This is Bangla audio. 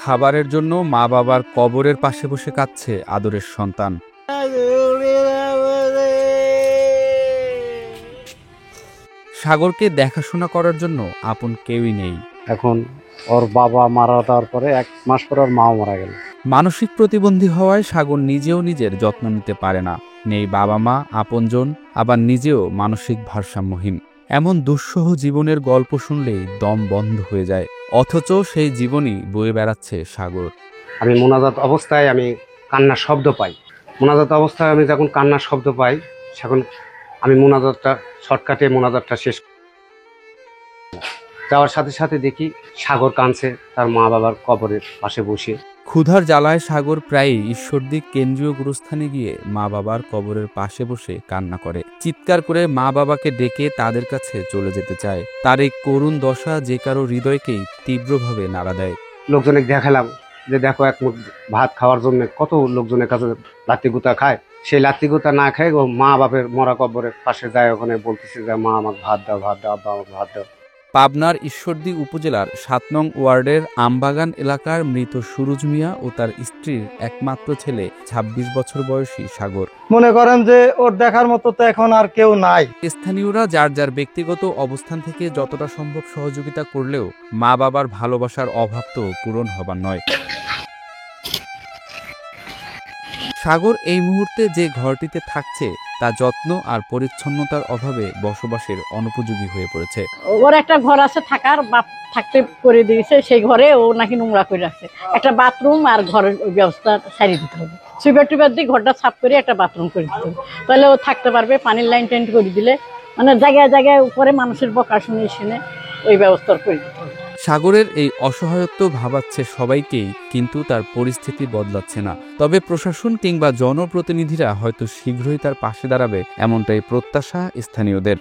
খাবারের জন্য মা বাবার কবরের পাশে বসে কাঁদছে আদরের সন্তান। সাগরকে দেখাশোনা করার জন্য আপন কেউই নেই। এখন ওর বাবা মারা যাওয়ার পরে 1 মাস পরে ওর মাও মারা গেল। মানসিক প্রতিবন্ধী হওয়ায় সাগর নিজেও নিজের যত্ন নিতে পারে না। নেই বাবা মা, আপনজন, আবার নিজেও মানসিক ভারসাম্যহীন। এমন দুঃসহ জীবনের গল্প শুনলেই দম বন্ধ হয়ে যায়। অথচ সেই জীবনই বয়ে বেড়াচ্ছে সাগর। আমি মোনাজাত অবস্থায় আমি কান্নার শব্দ পাই। মোনাজাত অবস্থায় আমি যখন কান্নার শব্দ পাই, তখন আমি শর্টকাটে মোনাজাতটা শেষ যাওয়ার সাথে সাথে দেখি সাগর কাঁদছে তার মা বাবার কবরের পাশে বসে। ক্ষুধার জ্বালায় সাগর প্রায়ই ঈশ্বরদীর কেন্দ্রীয় গুরুস্থানে গিয়ে মা বাবার কবরের পাশে বসে কান্না করে। চিৎকার করে মা বাবাকে ডেকে তাদের কাছে চলে যেতে চায়। তার এই করুণ দশা যে কারো হৃদয়কেই তীব্রভাবে নাড়া দেয়। লোকজনকে দেখালাম যে দেখো এক মুঠ ভাত খাওয়ার জন্য কত লোকজনের কাছে লাত্তি গুতা খায়, সেই লাত্তি গুতা না খায় ও মা বাপের মরা কবরের পাশে যায়, ওখানে বলতেছে যে মা আমাকে ভাত দাও, ভাত দাও, আব্বা আমাকে ভাত দাও। পাবনার ঈশ্বরদী উপজেলার ৭ নং ওয়ার্ডের আমবাগান এলাকার মৃত সুরুজ মিয়া ও তার স্ত্রীর একমাত্র ছেলে ২৬ বছর বয়সী সাগর। মনে করেন যে ওর দেখার মতো তো এখন আর কেউ নাই। স্থানীয়রা যার যার ব্যক্তিগত অবস্থান থেকে যতটা সম্ভব সহযোগিতা করলেও মা বাবার ভালোবাসার অভাব তো পূরণ হবার নয়। সাগর এই মুহূর্তে যে ঘরটিতে থাকছে তা যত্ন আর পরিচ্ছন্নতার অভাবে বসবাসের অনুপযোগী হয়ে পড়েছে। ওর একটা ঘর আছে থাকার, বাপ থাকতে করে দিয়েছে, সেই ঘরে ও নাকি নোংরা করে রাখছে। একটা বাথরুম আর ঘরের ব্যবস্থা সারিয়ে দিতে হবে, সুইপার টুইপার দিয়ে ঘরটা সাফ করে একটা বাথরুম করে দিতে হবে, তাহলে ও থাকতে পারবে। পানির লাইন টেন্ট করে দিলে, মানে জায়গায় জায়গায় উপরে মানুষের বকা শুনে ওই ব্যবস্থা করে দিতে হবে। সাগরের এই অসহায়ত্ব ভাবাচ্ছে সবাইকেই, কিন্তু তার পরিস্থিতি বদলাচ্ছে না। তবে প্রশাসন কিংবা জনপ্রতিনিধিরা হয়তো শীঘ্রই তার পাশে দাঁড়াবে, এমনটাই প্রত্যাশা স্থানীয়দের।